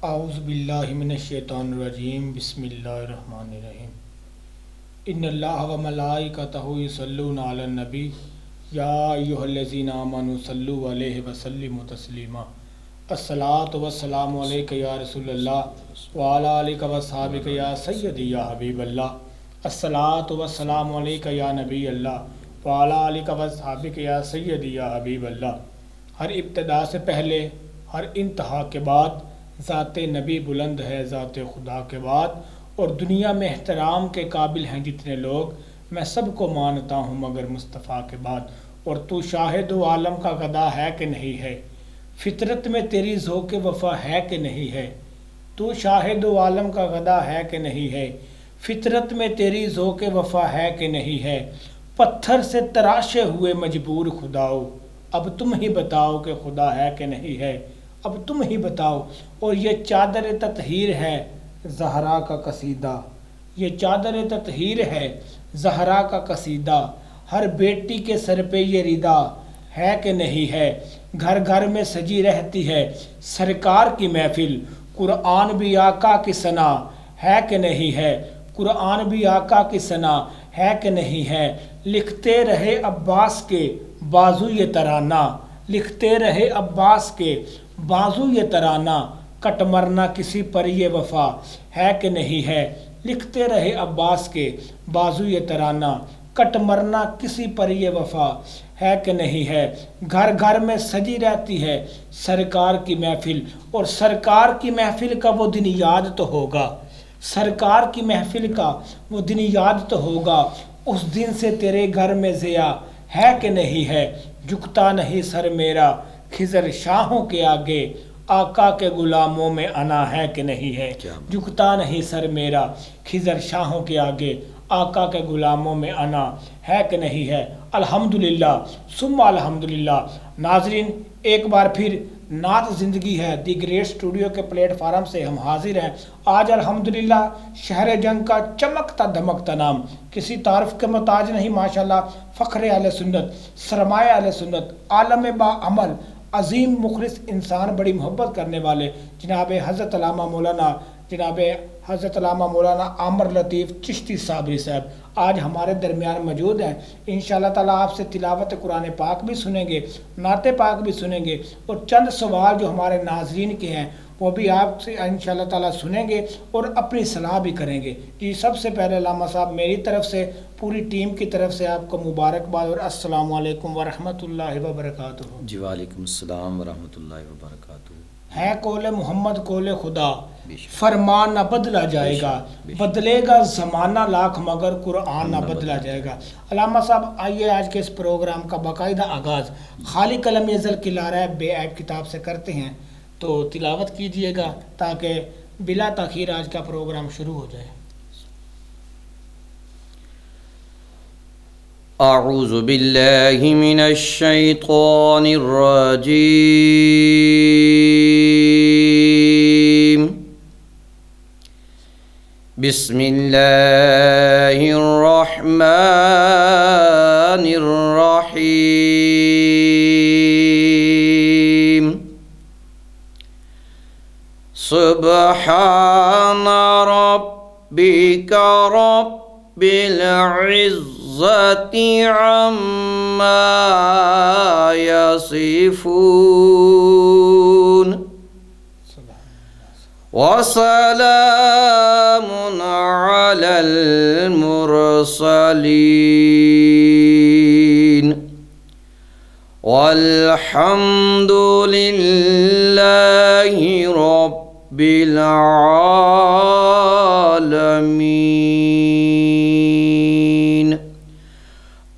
اعوذ باللہ من الشیطان الرجیم بسم اللہ الرحمن الرحیم ان اللہ و ملائکتہ یصلون علی النبی یا ایھا الذین آمنوا صلوا علیہ وسلموا تسلیما الصلاۃ والسلام علیک یا رسول اللہ وعلی آلک واصحابک یا سیدی یا حبیب اللہ الصلاۃ والسلام علیک یا نبی اللہ وعلی آلک واصحابک یا سیدی یا حبیب اللہ۔ ہر ابتدا سے پہلے ہر انتہا کے بعد ذات نبی بلند ہے ذات خدا کے بعد، اور دنیا میں احترام کے قابل ہیں جتنے لوگ، میں سب کو مانتا ہوں مگر مصطفیٰ کے بعد۔ اور تو شاہد و عالم کا گدا ہے کہ نہیں ہے، فطرت میں تیری ذوق وفا ہے کہ نہیں ہے۔ تو شاہد و عالم کا گدا ہے کہ نہیں ہے، فطرت میں تیری ذوق وفا ہے کہ نہیں ہے۔ پتھر سے تراشے ہوئے مجبور خداؤ، اب تم ہی بتاؤ کہ خدا ہے کہ نہیں ہے، اب تم ہی بتاؤ۔ اور یہ چادر تطہیر ہے زہرا کا قصیدہ، یہ چادر تطہیر ہے زہرا کا قصیدہ، ہر بیٹی کے سر پہ یہ ردا ہے کہ نہیں ہے۔ گھر گھر میں سجی رہتی ہے سرکار کی محفل، قرآن بھی آقا کی ثنا ہے کہ نہیں ہے، قرآن بھی آقا کی ثنا ہے کہ نہیں ہے۔ لکھتے رہے عباس کے بازو یہ ترانہ، لکھتے رہے عباس کے بازو یہ ترانہ، کٹ مرنا کسی پر یہ وفا ہے کہ نہیں ہے۔ لکھتے رہے عباس کے بازو یہ ترانہ، کٹ مرنا کسی پر یہ وفا ہے کہ نہیں ہے۔ گھر گھر میں سجی رہتی ہے سرکار کی محفل، اور سرکار کی محفل کا وہ دن یاد تو ہوگا، سرکار کی محفل کا وہ دن یاد تو ہوگا۔ اس دن سے تیرے گھر میں ضیا ہے کہ نہیں ہے، جھکتا نہیں سر میرا خضر شاہوں کے آگے، آقا کے غلاموں میں انا ہے کہ نہیں ہے۔ جھکتا نہیں سر میرا خضر شاہوں کے آگے، آقا کے غلاموں میں انا ہے کہ نہیں ہے۔ الحمدللہ ثم الحمدللہ۔ ناظرین، ایک بار پھر نعت زندگی ہے دی گریٹ اسٹوڈیو کے پلیٹ فارم سے ہم حاضر ہیں۔ آج الحمدللہ شہر جنگ کا چمکتا دھمکتا نام، کسی تعارف کے محتاج نہیں، ماشاءاللہ فخر اہل سنت، سرمایہ اہل سنت، عالم با عمل، عظیم مخلص انسان، بڑی محبت کرنے والے جناب حضرت علامہ مولانا عامر لطیف چشتی صابری صاحب آج ہمارے درمیان موجود ہیں۔ انشاءاللہ تعالیٰ آپ سے تلاوت قرآن پاک بھی سنیں گے، نعت پاک بھی سنیں گے، اور چند سوال جو ہمارے ناظرین کے ہیں وہ بھی آپ سے انشاءاللہ تعالیٰ سنیں گے اور اپنی صلاح بھی کریں گے۔ جی سب سے پہلے علامہ صاحب میری طرف سے، پوری ٹیم کی طرف سے آپ کو مبارکباد اور السلام علیکم ورحمۃ اللہ وبرکاتہ۔ جی وعلیکم السلام ورحمۃ اللہ وبرکاتہ۔ ہے قول محمد قول خدا، فرمان نہ بدلا جائے گا، بدلے گا زمانہ لاکھ مگر قرآن نہ بدلا جائے گا۔ علامہ صاحب آئیے آج کے اس پروگرام کا باقاعدہ آغاز خالی قلم ازل کی لارہ بے عیب کتاب سے کرتے ہیں، تو تلاوت کیجئے گا تاکہ بلا تاخیر آج کا پروگرام شروع ہو جائے۔ اعوذ باللہ من الشیطان الرجیم، بسم اللہ الرحمن الرحیم۔ سبحان ربک رب العزة عما يصفون، وسلام على المرسلين، والحمد لله رب العالمين۔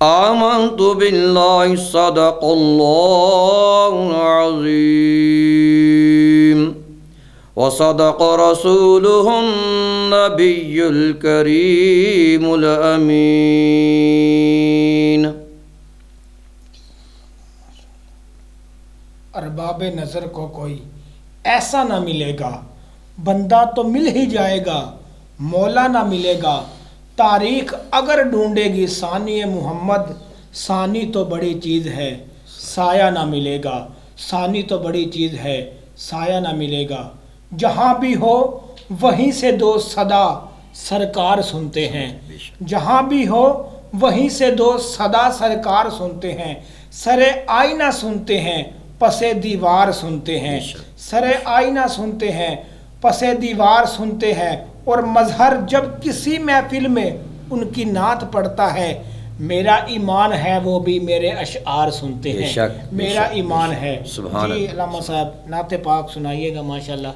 آمنت بالله صدق الله العظيم، وصدق رسوله النبي الكريم الأمين۔ ارباب نظر کو کوئی ایسا نہ ملے گا، بندہ تو مل ہی جائے گا، مولا نہ ملے گا۔ تاریخ اگر ڈھونڈے گی ثانی محمد، ثانی تو بڑی چیز ہے سایہ نہ ملے گا، ثانی تو بڑی چیز ہے سایہ نہ ملے گا۔ جہاں بھی ہو وہیں سے دو صدا سرکار سنتے ہیں، جہاں بھی ہو وہیں سے دو صدا سرکار سنتے ہیں، سر آئینہ سنتے ہیں پس دیوار سنتے ہیں، سر آئینہ سنتے ہیں پس دیوار سنتے ہیں، اور مظہر جب کسی محفل میں ان کی نعت پڑھتا ہے، میرا ایمان ہے وہ بھی میرے اشعار سنتے ہیں، میرا ایمان ہے۔ جی علامہ صاحب نعت پاک سنائیے گا ماشاءاللہ۔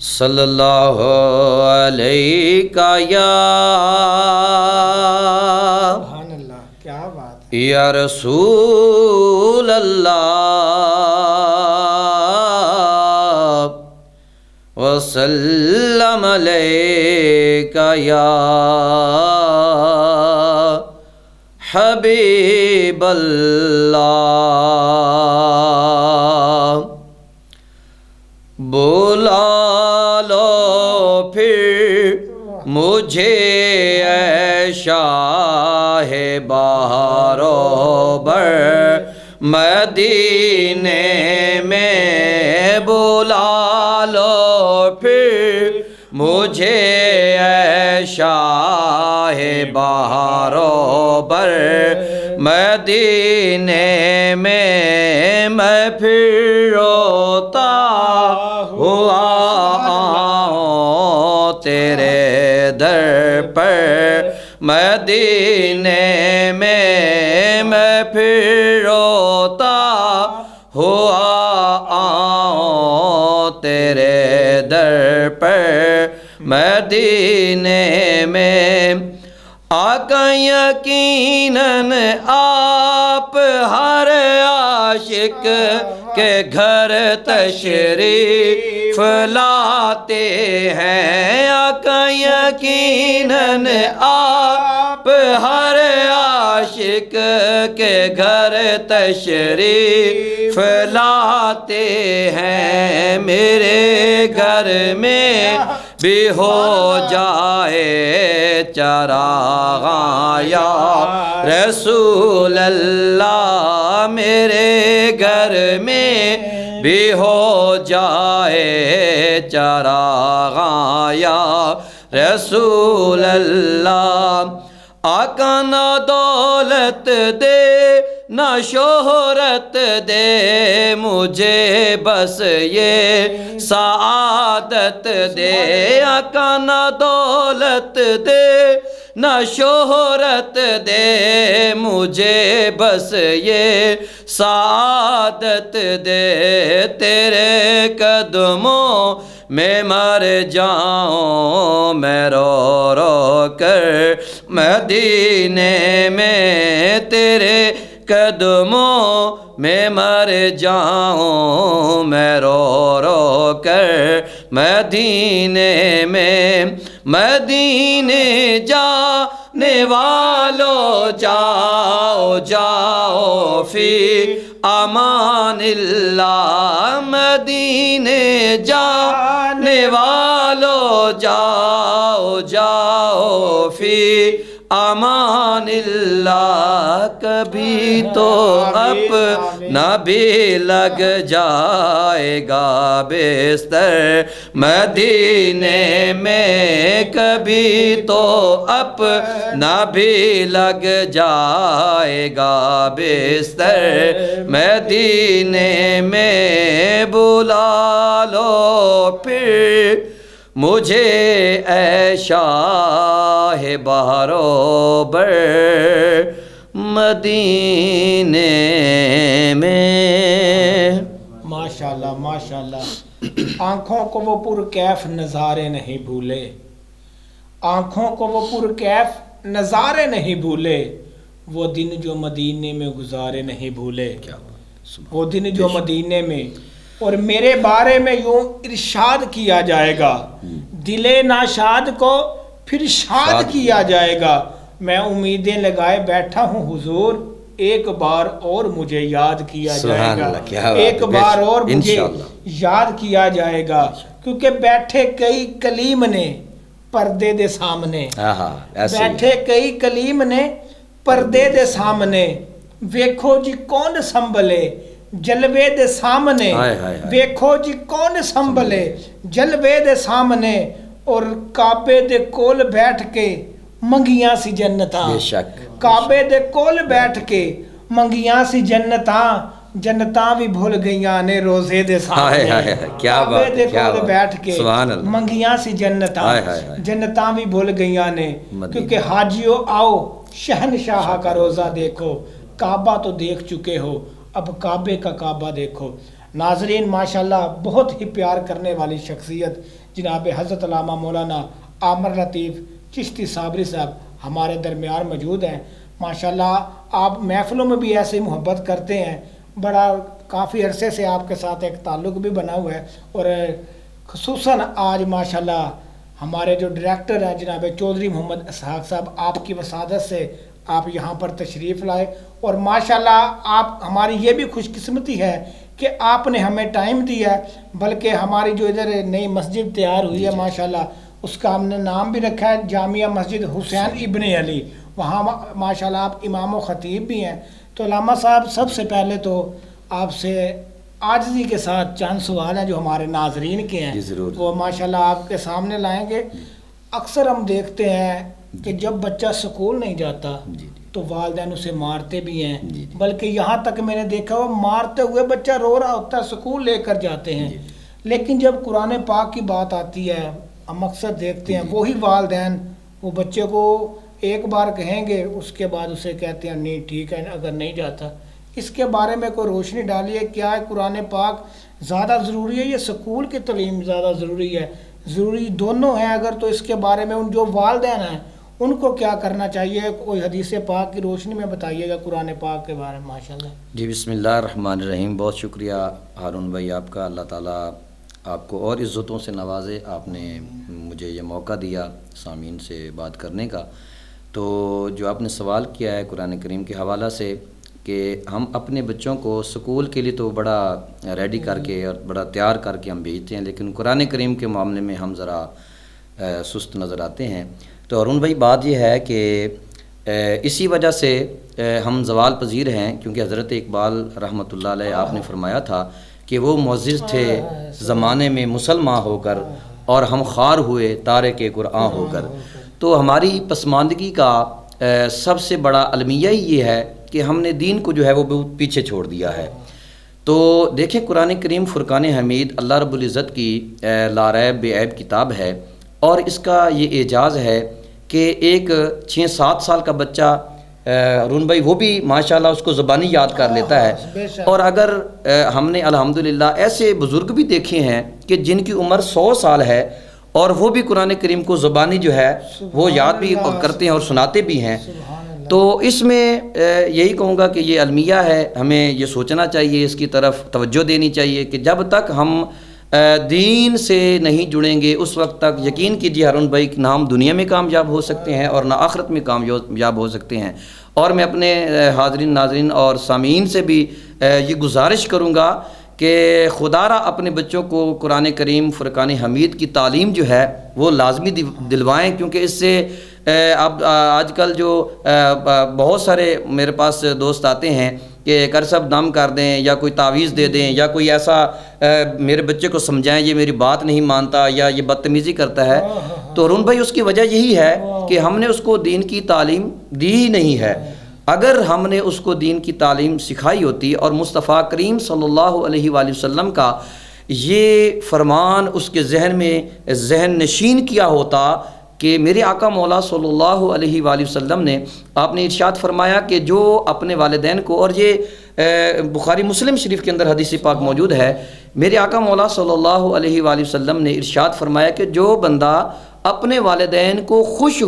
صلی اللہ علیہ یا سبحان اللہ، کیا بات ہے یا رسول اللہ وسلم علیک یا حبیب اللہ۔ بلا لو پھر مجھے اے شاہ بہار و بر مدینے میں، بلا لو پھر مجھے اے شاہ بہار و بر مدینے میں، میں پھر روتا ہوا آؤں تیرے در پر مدینے میں، میں پھر روتا ہوا آؤں تیرے در پر مدینے میں۔ آقا یقیناً آپ ہر عاشق کے گھر تشریف لاتے ہیں، آقا یقیناً آپ ہر عاشق کے گھر تشریف لاتے ہیں، میرے گھر میں بھی ہو جائے چراغاں یا رسول اللہ، میرے گھر میں بھی ہو جائے چراغاں یا رسول اللہ۔ آقا نہ دولت دے نہ شہرت دے مجھے، بس یہ سعادت دے، آقا نہ دولت دے نہ شہرت دے مجھے، بس یہ سعادت دے، تیرے قدموں میں مر جاؤں میں رو رو کر مدینے میں، تیرے قدموں میں مر جاؤں میں رو رو کر مدینے میں، مدینے جانے والو جاؤ جاؤ فی امان اللہ، مدینے جانے والو جاؤ جاؤ فی امان اللہ، کبھی تو اپنا بھی لگ جائے گا بستر مدینے میں، کبھی تو اپنا بھی لگ جائے گا بستر مدینے میں، بلا لو پھر مجھے اے شاہ بہار و بر مدینے میں۔ ماشاءاللہ ماشاءاللہ، آنکھوں کو وہ پرکیف نظارے نہیں بھولے، آنکھوں کو وہ پرکیف نظارے نہیں بھولے، وہ دن جو مدینے میں گزارے نہیں بھولے، وہ دن جو مدینے میں۔ اور میرے بارے میں یوں ارشاد کیا جائے گا، دل ناشاد کو پھر شاد کیا جائے گا، میں امیدیں لگائے بیٹھا ہوں حضور، ایک بار اور مجھے یاد کیا جائے گا، ایک بار اور مجھے یاد کیا جائے گا، کیونکہ بیٹھے کئی کلیم نے پردے دے سامنے، بیٹھے کئی کلیم نے پردے دے سامنے، ویکھو جی کون سنبھلے ਜਲਵੇ ਦੇ ਸਾਹਮਣੇ ਵੇਖੋ ਜੀ ਕੌਣ ਸੰਭਲੇ ਜਲਵੇ ਦੇ ਸਾਹਮਣੇ ਔਰ ਕਾਬੇ ਦੇ ਕੋਲ ਬੈਠ ਕੇ ਮੰਗੀਆਂ ਸੀ ਜੰਨਤਾਂ ਬੇਸ਼ੱਕ ਕਾਬੇ ਦੇ ਕੋਲ ਬੈਠ ਕੇ ਮੰਗੀਆਂ ਸੀ ਜੰਨਤਾਂ ਵੀ ਭੁੱਲ ਗਈਆਂ ਨੇ ਰੋਜ਼ੇ ਦੇ ਸਾਹਮਣੇ کیا بات ਕਾਬੇ ਦੇ ਕੋਲ ਬੈਠ ਕੇ سبحان اللہ ਮੰਗੀਆਂ ਸੀ ਜੰਨਤਾਂ بھی بھول گئیاں نے کیونکہ حاجیو آؤ شہنشاہ کا روزہ دیکھو کعبہ تو دیکھ چکے ہو اب کعبے کا کعبہ دیکھو ناظرین ماشاءاللہ بہت ہی پیار کرنے والی شخصیت جناب حضرت علامہ مولانا عامر لطیف چشتی صابری صاحب ہمارے درمیان موجود ہیں ماشاءاللہ آپ محفلوں میں بھی ایسے محبت کرتے ہیں بڑا کافی عرصے سے آپ کے ساتھ ایک تعلق بھی بنا ہوا ہے اور خصوصاً آج ماشاءاللہ ہمارے جو ڈائریکٹر ہیں جناب چودھری محمد اسحاق صاحب آپ کی وسادت سے آپ یہاں پر تشریف لائے اور ماشاءاللہ آپ ہماری یہ بھی خوش قسمتی ہے کہ آپ نے ہمیں ٹائم دیا ہے بلکہ ہماری جو ادھر نئی مسجد تیار ہوئی ہے ماشاءاللہ اس کا ہم نے نام بھی رکھا ہے جامعہ مسجد حسین ابن علی وہاں ماشاءاللہ آپ امام و خطیب بھی ہیں تو علامہ صاحب سب سے پہلے تو آپ سے عاجزی کے ساتھ چند سوال ہیں جو ہمارے ناظرین کے ہیں وہ ماشاءاللہ آپ کے سامنے لائیں گے اکثر ہم دیکھتے ہیں کہ جب بچہ سکول نہیں جاتا تو والدین اسے مارتے بھی ہیں بلکہ یہاں تک میں نے دیکھا وہ مارتے ہوئے بچہ رو رہا ہوتا ہے سکول لے کر جاتے ہیں لیکن جب قرآن پاک کی بات آتی ہے ہم اکثر دیکھتے ہیں وہی والدین وہ بچے کو ایک بار کہیں گے اس کے بعد اسے کہتے ہیں نہیں ٹھیک ہے اگر نہیں جاتا اس کے بارے میں کوئی روشنی ڈالیے کیا ہے قرآن پاک زیادہ ضروری ہے یا سکول کی تعلیم زیادہ ضروری ہے ضروری دونوں ہیں اگر تو اس کے بارے میں ان جو والدین ہیں ان کو کیا کرنا چاہیے کوئی حدیث پاک کی روشنی میں بتائیے گا قرآن پاک کے بارے میں ماشاءاللہ جی بسم اللہ الرحمن الرحیم بہت شکریہ ہارون بھائی آپ کا اللہ تعالیٰ آپ کو اور عزتوں سے نوازے آپ نے مجھے یہ موقع دیا سامعین سے بات کرنے کا تو جو آپ نے سوال کیا ہے قرآن کریم کے حوالہ سے کہ ہم اپنے بچوں کو سکول کے لیے تو بڑا ریڈی کر کے اور بڑا تیار کر کے ہم بھیجتے ہیں لیکن قرآن کریم کے معاملے میں ہم ذرا سست نظر آتے ہیں تو ہارون بھائی بات یہ ہے کہ اسی وجہ سے ہم زوال پذیر ہیں کیونکہ حضرت اقبال رحمۃ اللہ علیہ آپ نے فرمایا تھا کہ وہ معزز تھے زمانے میں مسلمان ہو کر اور ہم خوار ہوئے تارک قرآن ہو کر تو ہماری پسماندگی کا سب سے المیہ المیہ یہ ہے کہ ہم نے دین کو جو ہے وہ پیچھے چھوڑ دیا ہے تو دیکھیں قرآن کریم فرقان حمید اللہ رب العزت کی لا ریب بے عیب کتاب ہے اور اس کا یہ اعجاز ہے کہ ایک 6-7 سال کا بچہ ہارون بھائی وہ بھی ماشاءاللہ اس کو زبانی یاد کر لیتا ہے اور اگر ہم نے الحمدللہ ایسے بزرگ بھی دیکھے ہیں کہ جن کی عمر 100 سال ہے اور وہ بھی قرآن کریم کو زبانی جو ہے وہ یاد بھی کرتے ہیں اور سناتے بھی ہیں تو اس میں یہی کہوں گا کہ یہ المیہ ہے ہمیں یہ سوچنا چاہیے اس کی طرف توجہ دینی چاہیے کہ جب تک ہم دین سے نہیں جڑیں گے اس وقت تک یقین کیجیے ہارون بھائی نہ ہم دنیا میں کامیاب ہو سکتے ہیں اور نہ آخرت میں کامیاب ہو سکتے ہیں اور میں اپنے حاضرین ناظرین اور سامعین سے بھی یہ گزارش کروں گا کہ خدا را اپنے بچوں کو قرآن کریم فرقان حمید کی تعلیم جو ہے وہ لازمی دلوائیں کیونکہ اس سے اب آج کل جو بہت سارے میرے پاس دوست آتے ہیں کہ کر صاحب دم کر دیں یا کوئی تعویذ دے دیں یا کوئی ایسا میرے بچے کو سمجھائیں یہ میری بات نہیں مانتا یا یہ بدتمیزی کرتا ہے تو ہارون بھائی اس کی وجہ یہی ہے کہ ہم نے اس کو دین کی تعلیم دی ہی نہیں ہے اگر ہم نے اس کو دین کی تعلیم سکھائی ہوتی اور مصطفیٰ کریم صلی اللہ علیہ وآلہ وسلم کا یہ فرمان اس کے ذہن میں ذہن نشین کیا ہوتا کہ میرے آقا مولا صلی اللہ علیہ وآلہ وسلم نے آپ نے ارشاد فرمایا کہ جو اپنے والدین کو اور یہ بخاری مسلم شریف کے اندر حدیث پاک موجود ہے میرے آقا مولا صلی اللہ علیہ وآلہ وسلم نے ارشاد فرمایا کہ جو بندہ اپنے والدین کو خوش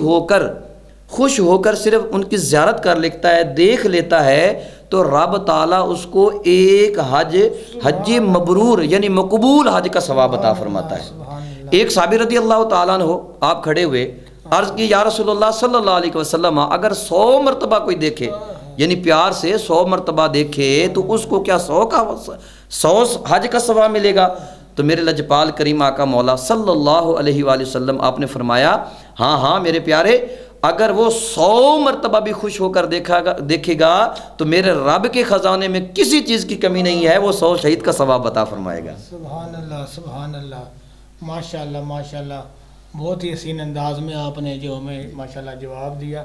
ہو کر صرف ان کی زیارت کر لیتا ہے دیکھ لیتا ہے تو رب تعالیٰ اس کو ایک حج مبرور یعنی مقبول حج کا ثواب عطا فرماتا ہے ایک صحابی رضی اللہ تعالیٰ عنہ آپ کھڑے ہوئے عرض کی یا رسول اللہ صلی اللہ علیہ وسلم اگر 100 مرتبہ کوئی دیکھے یعنی پیار سے 100 مرتبہ دیکھے تو اس کو کیا 100 حج کا ثواب ملے گا تو میرے لجپال کریم آقا مولا صلی اللہ علیہ وآلہ وسلم آپ نے فرمایا ہاں میرے پیارے اگر وہ 100 مرتبہ بھی خوش ہو کر دیکھے گا تو میرے رب کے خزانے میں کسی چیز کی کمی نہیں ہے، وہ 100 شہید کا ثواب عطا فرمائے گا۔ سبحان اللہ، سبحان اللہ، ماشاء اللہ، ماشاء اللہ، بہت ہی حسین انداز میں آپ نے جو ہمیں ماشاء اللہ جواب دیا۔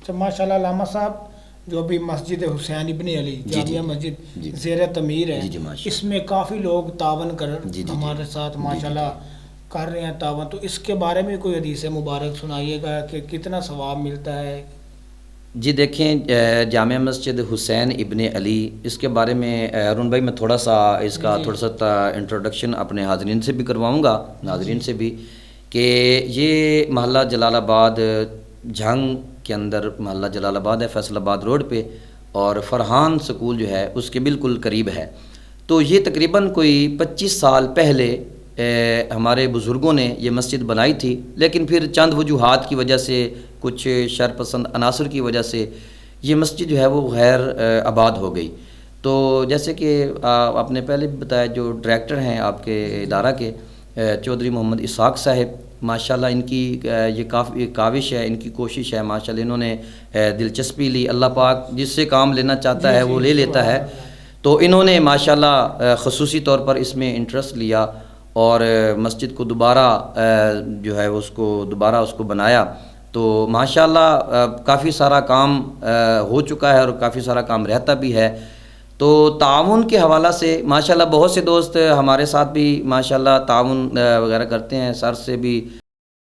تو ماشاء اللہ علامہ صاحب، جو بھی مسجد حسین ابن علی جامعہ مسجد زیر تعمیر ہے، اس میں کافی لوگ تعاون کر ہمارے ساتھ ماشاء اللہ کر رہے ہیں تعاون، تو اس کے بارے میں کوئی حدیث مبارک سنائیے گا کہ کتنا ثواب ملتا ہے؟ جی دیکھیں، جامع مسجد حسین ابن علی، اس کے بارے میں ارون بھائی میں تھوڑا سا انٹروڈکشن اپنے حاضرین سے بھی کرواؤں گا، ناظرین سے بھی، کہ یہ محلہ جلال آباد جھنگ کے اندر محلہ جلال آباد ہے، فیصل آباد روڈ پہ، اور فرحان سکول جو ہے اس کے بالکل قریب ہے۔ تو یہ تقریباً کوئی 25 سال پہلے ہمارے بزرگوں نے یہ مسجد بنائی تھی، لیکن پھر چند وجوہات کی وجہ سے، کچھ شر پسند عناصر کی وجہ سے یہ مسجد جو ہے وہ غیر آباد ہو گئی۔ تو جیسے کہ آپ نے پہلے بھی بتایا، جو ڈائریکٹر ہیں آپ کے ادارہ کے چودھری محمد اسحاق صاحب، ماشاءاللہ ان کی یہ کافی کاوش ہے، ان کی کوشش ہے، ماشاءاللہ انہوں نے دلچسپی لی۔ اللہ پاک جس سے کام لینا چاہتا ہے وہ لے لیتا ہے، تو انہوں نے ماشاءاللہ خصوصی طور پر اس میں انٹرسٹ لیا اور مسجد کو دوبارہ جو ہے اس کو بنایا۔ تو ماشاءاللہ کافی سارا کام ہو چکا ہے اور کافی سارا کام رہتا بھی ہے۔ تو تعاون کے حوالہ سے ماشاءاللہ بہت سے دوست ہمارے ساتھ بھی ماشاءاللہ تعاون وغیرہ کرتے ہیں، سر سے بھی